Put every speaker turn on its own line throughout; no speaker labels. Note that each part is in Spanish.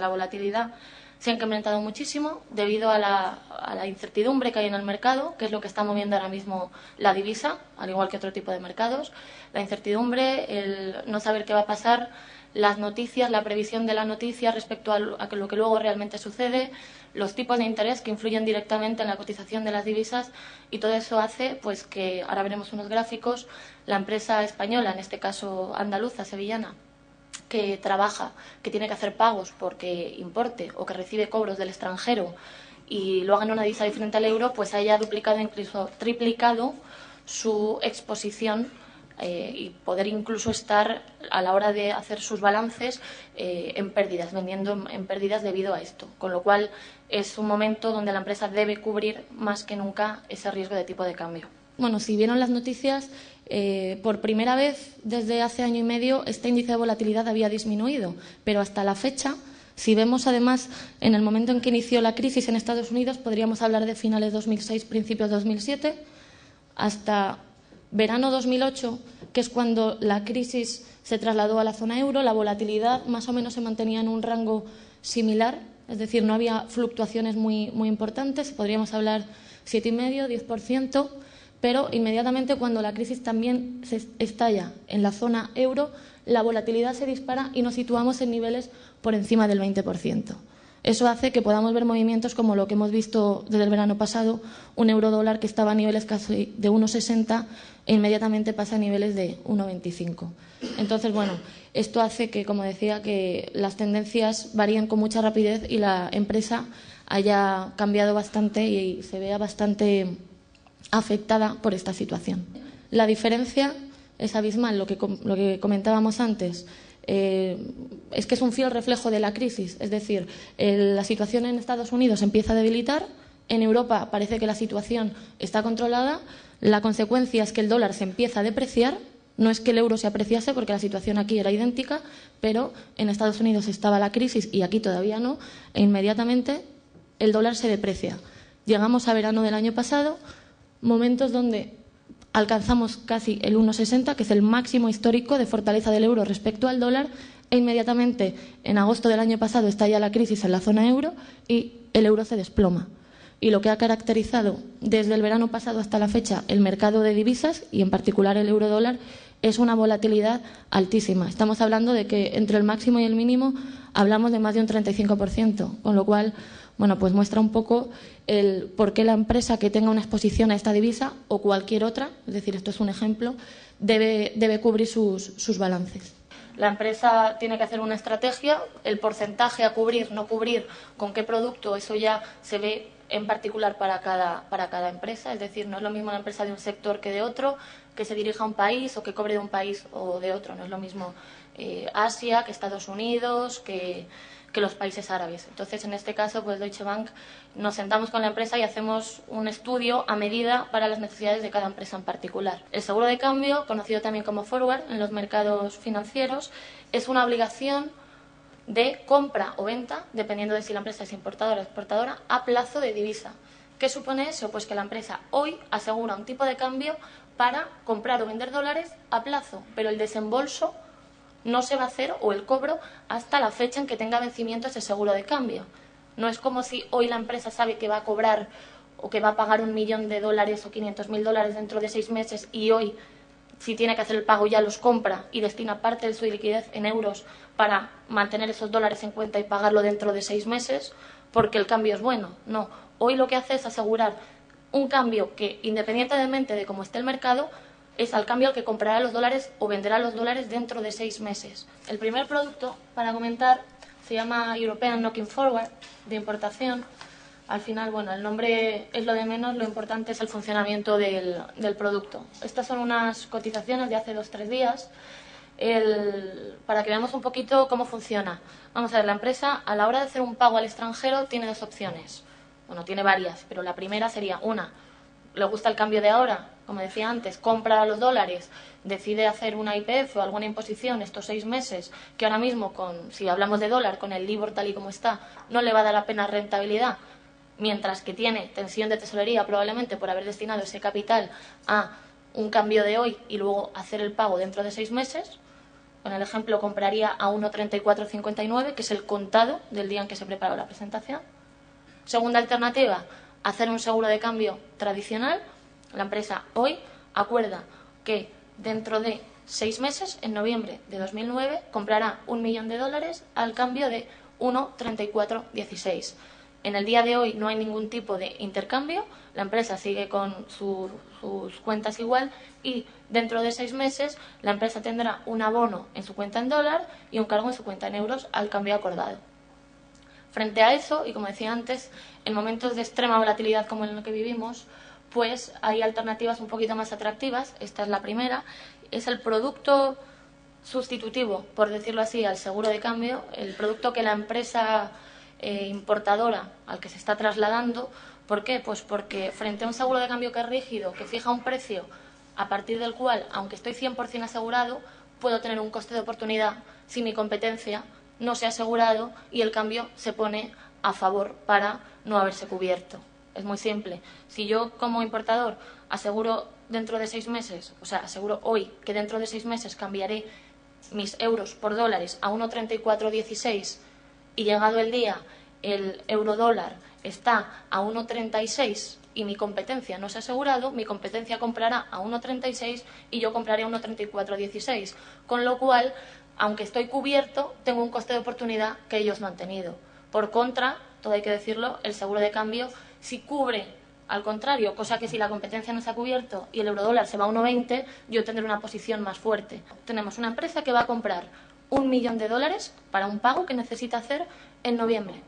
La volatilidad se ha incrementado muchísimo debido a la incertidumbre que hay en el mercado, que es lo que está moviendo ahora mismo la divisa, al igual que otro tipo de mercados. La incertidumbre, el no saber qué va a pasar, las noticias, la previsión de la noticia respecto a lo que luego realmente sucede, los tipos de interés que influyen directamente en la cotización de las divisas, y todo eso hace pues que, ahora veremos unos gráficos, la empresa española, en este caso andaluza, sevillana, que trabaja, que tiene que hacer pagos porque importe o que recibe cobros del extranjero y lo haga en una divisa diferente al euro, pues haya duplicado, incluso triplicado su exposición y poder incluso estar a la hora de hacer sus balances en pérdidas, vendiendo en pérdidas debido a esto. Con lo cual es un momento donde la empresa debe cubrir más que nunca ese riesgo de tipo de cambio. Bueno, si vieron las noticias, por primera vez desde hace año y medio este índice de volatilidad había disminuido, pero hasta la fecha, si vemos además en el momento en que inició la crisis en Estados Unidos, podríamos hablar de finales de 2006, principios de 2007, hasta verano 2008, que es cuando la crisis se trasladó a la zona euro, la volatilidad más o menos se mantenía en un rango similar, es decir, no había fluctuaciones muy importantes, podríamos hablar 7,5%, 10%, pero inmediatamente cuando la crisis también se estalla en la zona euro, la volatilidad se dispara y nos situamos en niveles por encima del 20%. Eso hace que podamos ver movimientos como lo que hemos visto desde el verano pasado, un euro-dólar que estaba a niveles casi de 1,60 e inmediatamente pasa a niveles de 1,25. Entonces, bueno, esto hace que, como decía, que las tendencias varíen con mucha rapidez y la empresa haya cambiado bastante y se vea bastante afectada por esta situación. La diferencia es abismal, lo que comentábamos antes. Es que es un fiel reflejo de la crisis, es decir, la situación en Estados Unidos empieza a debilitar, en Europa parece que la situación está controlada, la consecuencia es que el dólar se empieza a depreciar, no es que el euro se apreciase porque la situación aquí era idéntica, pero en Estados Unidos estaba la crisis y aquí todavía no, e inmediatamente el dólar se deprecia. Llegamos a verano del año pasado, momentos donde alcanzamos casi el 1,60, que es el máximo histórico de fortaleza del euro respecto al dólar, e inmediatamente en agosto del año pasado estalla la crisis en la zona euro y el euro se desploma. Y lo que ha caracterizado desde el verano pasado hasta la fecha el mercado de divisas, y en particular el euro-dólar, es una volatilidad altísima. Estamos hablando de que entre el máximo y el mínimo hablamos de más de un 35%, con lo cual, bueno, pues muestra un poco el por qué la empresa que tenga una exposición a esta divisa o cualquier otra, es decir, esto es un ejemplo, debe cubrir sus balances. La empresa tiene que hacer una estrategia, el porcentaje a cubrir, no cubrir, con qué producto, eso ya se ve en particular para cada empresa, es decir, no es lo mismo una empresa de un sector que de otro, que se dirija a un país o que cobre de un país o de otro, no es lo mismo Asia que Estados Unidos, que los países árabes. Entonces, en este caso, pues Deutsche Bank nos sentamos con la empresa y hacemos un estudio a medida para las necesidades de cada empresa en particular. El seguro de cambio, conocido también como forward en los mercados financieros, es una obligación de compra o venta, dependiendo de si la empresa es importadora o exportadora, a plazo de divisa. ¿Qué supone eso? Pues que la empresa hoy asegura un tipo de cambio para comprar o vender dólares a plazo, pero el desembolso no se va a hacer, o el cobro, hasta la fecha en que tenga vencimiento ese seguro de cambio. No es como si hoy la empresa sabe que va a cobrar o que va a pagar $1.000.000 o $500.000 dentro de 6 meses y hoy, si tiene que hacer el pago, ya los compra y destina parte de su liquidez en euros para mantener esos dólares en cuenta y pagarlo dentro de 6 meses porque el cambio es bueno. No, hoy lo que hace es asegurar un cambio que, independientemente de cómo esté el mercado, es al cambio al que comprará los dólares o venderá los dólares dentro de 6 meses. El primer producto para comentar se llama European Knock-in Forward, de importación. Al final, bueno, el nombre es lo de menos, lo importante es el funcionamiento del producto. Estas son unas cotizaciones de hace 2-3 días, para que veamos un poquito cómo funciona. Vamos a ver, la empresa a la hora de hacer un pago al extranjero tiene 2 opciones. Bueno, tiene varias, pero la primera sería una. Le gusta el cambio de ahora, como decía antes, compra los dólares, decide hacer una IPF o alguna imposición estos 6 meses, que ahora mismo, si hablamos de dólar, con el LIBOR tal y como está, no le va a dar apenas rentabilidad, mientras que tiene tensión de tesorería probablemente por haber destinado ese capital a un cambio de hoy y luego hacer el pago dentro de 6 meses. Con el ejemplo, compraría a 1,3459, que es el contado del día en que se preparó la presentación. Segunda alternativa, hacer un seguro de cambio tradicional. La empresa hoy acuerda que dentro de 6 meses, en noviembre de 2009, comprará $1.000.000 al cambio de 1,3416. En el día de hoy no hay ningún tipo de intercambio, la empresa sigue con sus cuentas igual y dentro de 6 meses la empresa tendrá un abono en su cuenta en dólar y un cargo en su cuenta en euros al cambio acordado. Frente a eso, y como decía antes, en momentos de extrema volatilidad como en el que vivimos, pues hay alternativas un poquito más atractivas. Esta es la primera, es el producto sustitutivo, por decirlo así, al seguro de cambio, el producto que la empresa importadora al que se está trasladando. ¿Por qué? Pues porque frente a un seguro de cambio que es rígido, que fija un precio a partir del cual, aunque estoy 100% asegurado, puedo tener un coste de oportunidad si mi competencia no se ha asegurado y el cambio se pone a favor para no haberse cubierto. Es muy simple. Si yo como importador aseguro dentro de 6 meses, o sea, aseguro hoy que dentro de 6 meses cambiaré mis euros por dólares a 1,3416 y llegado el día el euro dólar está a 1,36 y mi competencia no se ha asegurado, mi competencia comprará a 1,36 y yo compraré a 1,3416. Con lo cual, aunque estoy cubierto, tengo un coste de oportunidad que ellos no han tenido. Por contra, todo hay que decirlo, el seguro de cambio si cubre al contrario, cosa que si la competencia no se ha cubierto y el eurodólar se va a 1,20, yo tendré una posición más fuerte. Tenemos una empresa que va a comprar $1.000.000 para un pago que necesita hacer en noviembre.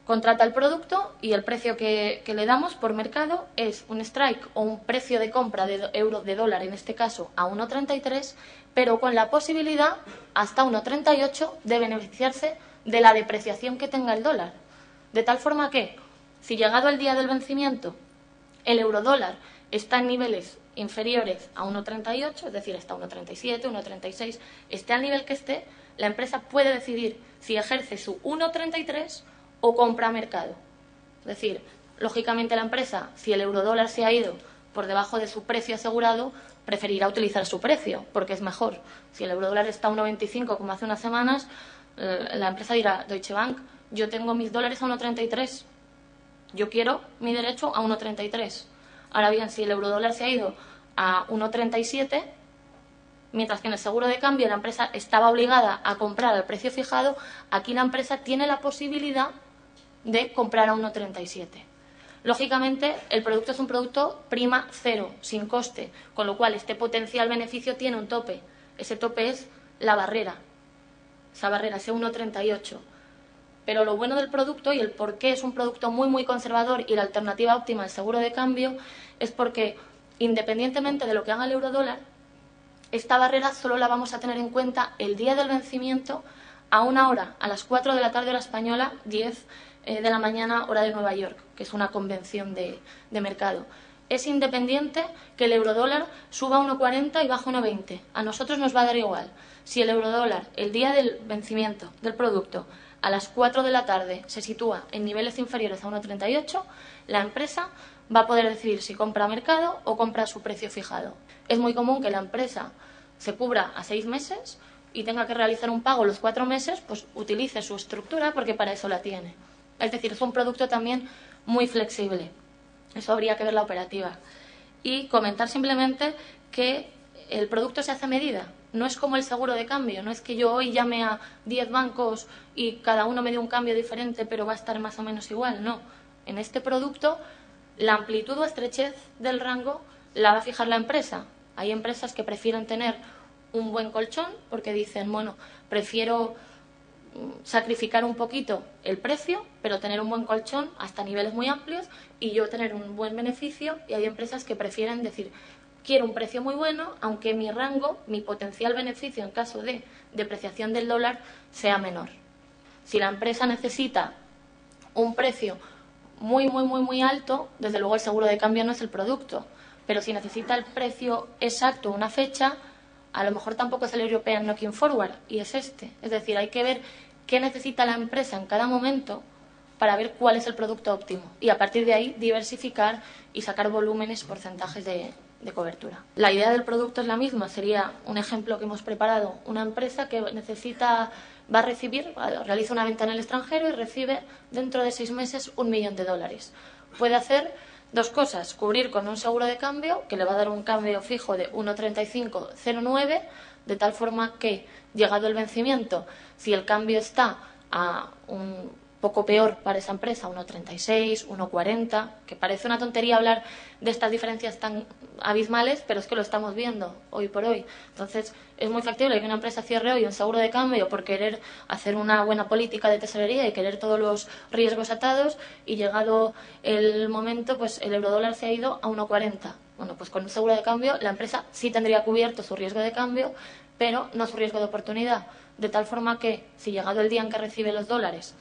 Contrata el producto y el precio que le damos por mercado es un strike o un precio de compra de dólar, en este caso a 1,33, pero con la posibilidad hasta 1,38 de beneficiarse de la depreciación que tenga el dólar. De tal forma que, si llegado el día del vencimiento el eurodólar está en niveles inferiores a 1,38, es decir, está a 1,37, 1,36, esté al nivel que esté, la empresa puede decidir si ejerce su 1,33 o compra a mercado. Es decir, lógicamente la empresa, si el eurodólar se ha ido por debajo de su precio asegurado, preferirá utilizar su precio, porque es mejor. Si el eurodólar está a 1,25 como hace unas semanas, la empresa dirá, Deutsche Bank, yo tengo mis dólares a 1,33, yo quiero mi derecho a 1,33. Ahora bien, si el eurodólar se ha ido a 1,37, mientras que en el seguro de cambio la empresa estaba obligada a comprar al precio fijado, aquí la empresa tiene la posibilidad de comprar a 1,37. Lógicamente, el producto es un producto prima cero, sin coste, con lo cual este potencial beneficio tiene un tope. Ese tope es la barrera, esa barrera, ese 1,38. Pero lo bueno del producto y el por qué es un producto muy, muy conservador y la alternativa óptima al seguro de cambio es porque, independientemente de lo que haga el eurodólar, esta barrera solo la vamos a tener en cuenta el día del vencimiento a una hora, a las 4 de la tarde hora española, 10 de la mañana hora de Nueva York, que es una convención de mercado. Es independiente que el eurodólar suba a 1,40 y baje a 1,20. A nosotros nos va a dar igual. Si el eurodólar, el día del vencimiento del producto, a las 4 de la tarde se sitúa en niveles inferiores a 1,38, la empresa va a poder decidir si compra a mercado o compra a su precio fijado. Es muy común que la empresa se cubra a 6 meses y tenga que realizar un pago los 4 meses, pues utilice su estructura porque para eso la tiene. Es decir, es un producto también muy flexible. Eso habría que ver la operativa. Y comentar simplemente que el producto se hace a medida. No es como el seguro de cambio, no es que yo hoy llame a 10 bancos y cada uno me dé un cambio diferente, pero va a estar más o menos igual. No. En este producto, la amplitud o estrechez del rango la va a fijar la empresa. Hay empresas que prefieren tener un buen colchón porque dicen, bueno, prefiero sacrificar un poquito el precio, pero tener un buen colchón hasta niveles muy amplios y yo tener un buen beneficio. Y hay empresas que prefieren decir, quiero un precio muy bueno, aunque mi rango, mi potencial beneficio en caso de depreciación del dólar sea menor. Si la empresa necesita un precio muy, muy, muy, muy alto, desde luego el seguro de cambio no es el producto. Pero si necesita el precio exacto, una fecha, a lo mejor tampoco es el European Knocking Forward, y es este. Es decir, hay que ver qué necesita la empresa en cada momento para ver cuál es el producto óptimo. Y a partir de ahí diversificar y sacar volúmenes, porcentajes de de cobertura. La idea del producto es la misma, sería un ejemplo que hemos preparado, una empresa que va a recibir, realiza una venta en el extranjero y recibe dentro de 6 meses $1 millón. Puede hacer dos cosas: cubrir con un seguro de cambio que le va a dar un cambio fijo de 1,3509, de tal forma que, llegado el vencimiento, si el cambio está a un poco peor para esa empresa, 1,36, 1,40, que parece una tontería hablar de estas diferencias tan abismales, pero es que lo estamos viendo hoy por hoy. Entonces, es muy factible que una empresa cierre hoy un seguro de cambio por querer hacer una buena política de tesorería y querer todos los riesgos atados, y llegado el momento, pues el eurodólar se ha ido a 1,40. Bueno, pues con un seguro de cambio la empresa sí tendría cubierto su riesgo de cambio, pero no su riesgo de oportunidad. De tal forma que, si llegado el día en que recibe los dólares,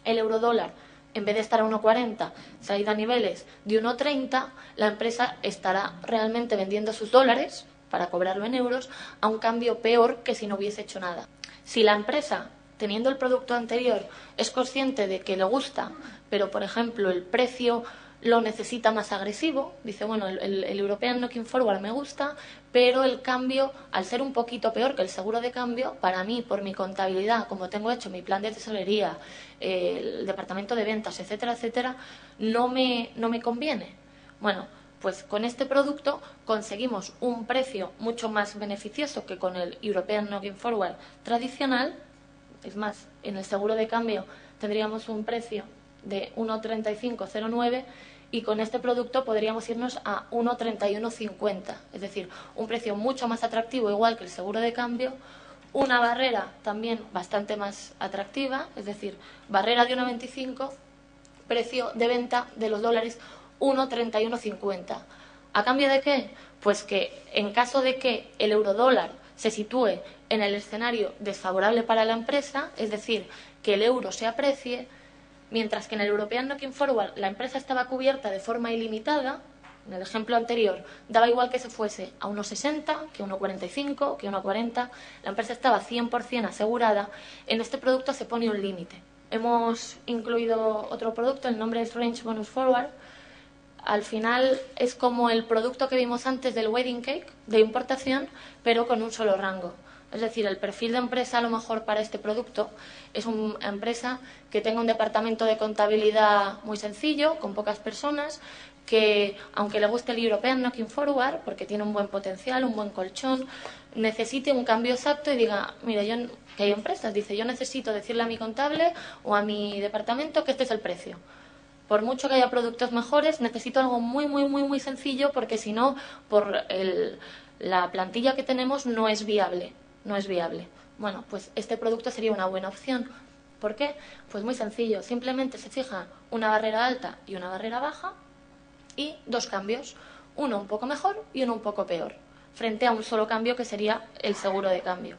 el eurodólar, en vez de estar a 1,40, se ha ido a niveles de 1,30, la empresa estará realmente vendiendo sus dólares para cobrarlo en euros a un cambio peor que si no hubiese hecho nada. Si la empresa, teniendo el producto anterior, es consciente de que le gusta, pero por ejemplo el precio lo necesita más agresivo, dice, bueno, el European Knocking Forward me gusta, pero el cambio, al ser un poquito peor que el seguro de cambio, para mí, por mi contabilidad, como tengo hecho mi plan de tesorería, el departamento de ventas, etcétera, etcétera, no me conviene. Bueno, pues con este producto conseguimos un precio mucho más beneficioso que con el European Knocking Forward tradicional. Es más, en el seguro de cambio tendríamos un precio de 1,3509 y con este producto podríamos irnos a 1,3150, es decir, un precio mucho más atractivo, igual que el seguro de cambio, una barrera también bastante más atractiva, es decir, barrera de 1,25, precio de venta de los dólares 1,3150. ¿A cambio de qué? Pues que en caso de que el eurodólar se sitúe en el escenario desfavorable para la empresa, es decir, que el euro se aprecie, mientras que en el European Knocking Forward la empresa estaba cubierta de forma ilimitada, en el ejemplo anterior daba igual que se fuese a 1,60, que 1,45, que 1,40, la empresa estaba 100% asegurada. En este producto se pone un límite. Hemos incluido otro producto, el nombre es Range Bonus Forward. Al final es como el producto que vimos antes del Wedding Cake, de importación, pero con un solo rango. Es decir, el perfil de empresa a lo mejor para este producto es una empresa que tenga un departamento de contabilidad muy sencillo, con pocas personas, que aunque le guste el European Knocking Forward, porque tiene un buen potencial, un buen colchón, necesite un cambio exacto y diga, mira, que hay empresas, dice, yo necesito decirle a mi contable o a mi departamento que este es el precio. Por mucho que haya productos mejores, necesito algo muy, muy, muy, muy sencillo, porque si no, por la plantilla que tenemos no es viable. No es viable. Bueno, pues este producto sería una buena opción. ¿Por qué? Pues muy sencillo. Simplemente se fija una barrera alta y una barrera baja y dos cambios. Uno un poco mejor y uno un poco peor, frente a un solo cambio que sería el seguro de cambio.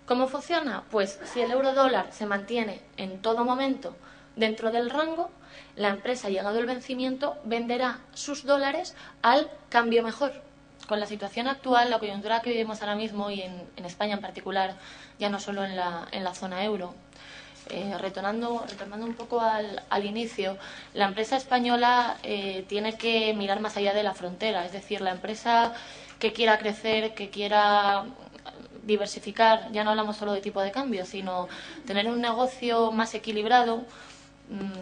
¿Cómo funciona? Pues si el euro-dólar se mantiene en todo momento dentro del rango, la empresa, llegado el vencimiento, venderá sus dólares al cambio mejor. Con la situación actual, la coyuntura que vivimos ahora mismo, y en España en particular, ya no solo en la zona euro, retornando un poco al inicio, la empresa española tiene que mirar más allá de la frontera. Es decir, la empresa que quiera crecer, que quiera diversificar, ya no hablamos solo de tipo de cambio, sino tener un negocio más equilibrado,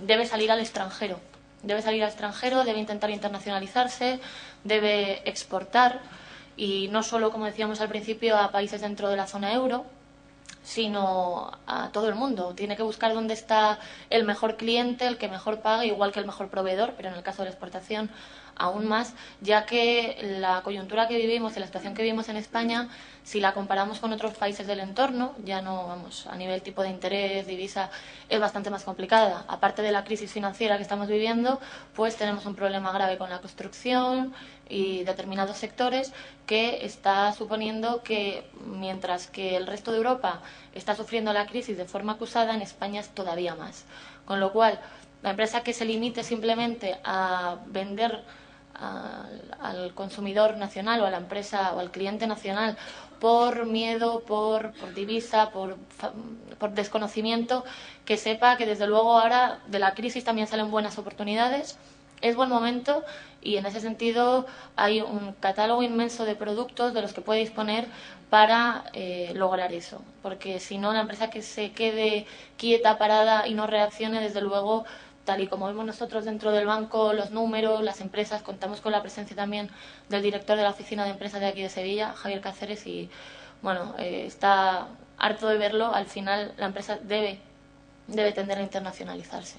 debe salir al extranjero. Debe intentar internacionalizarse, debe exportar, y no solo, como decíamos al principio, a países dentro de la zona euro, sino a todo el mundo. Tiene que buscar dónde está el mejor cliente, el que mejor paga, igual que el mejor proveedor, pero en el caso de la exportación aún más, ya que la coyuntura que vivimos y la situación que vivimos en España, si la comparamos con otros países del entorno, ya no, vamos, a nivel tipo de interés, divisa, es bastante más complicada. Aparte de la crisis financiera que estamos viviendo, pues tenemos un problema grave con la construcción y determinados sectores, que está suponiendo que, mientras que el resto de Europa está sufriendo la crisis de forma acusada, en España es todavía más. Con lo cual, la empresa que se limite simplemente a vender al consumidor nacional o a la empresa o al cliente nacional por miedo, por divisa, por desconocimiento, que sepa que desde luego ahora de la crisis también salen buenas oportunidades es buen momento y en ese sentido hay un catálogo inmenso de productos de los que puede disponer para lograr eso. Porque si no, la empresa que se quede quieta, parada y no reaccione, desde luego, tal y como vemos nosotros dentro del banco, los números, las empresas, contamos con la presencia también del director de la oficina de empresas de aquí de Sevilla, Javier Cáceres, y bueno, está harto de verlo. Al final la empresa debe tender a internacionalizarse.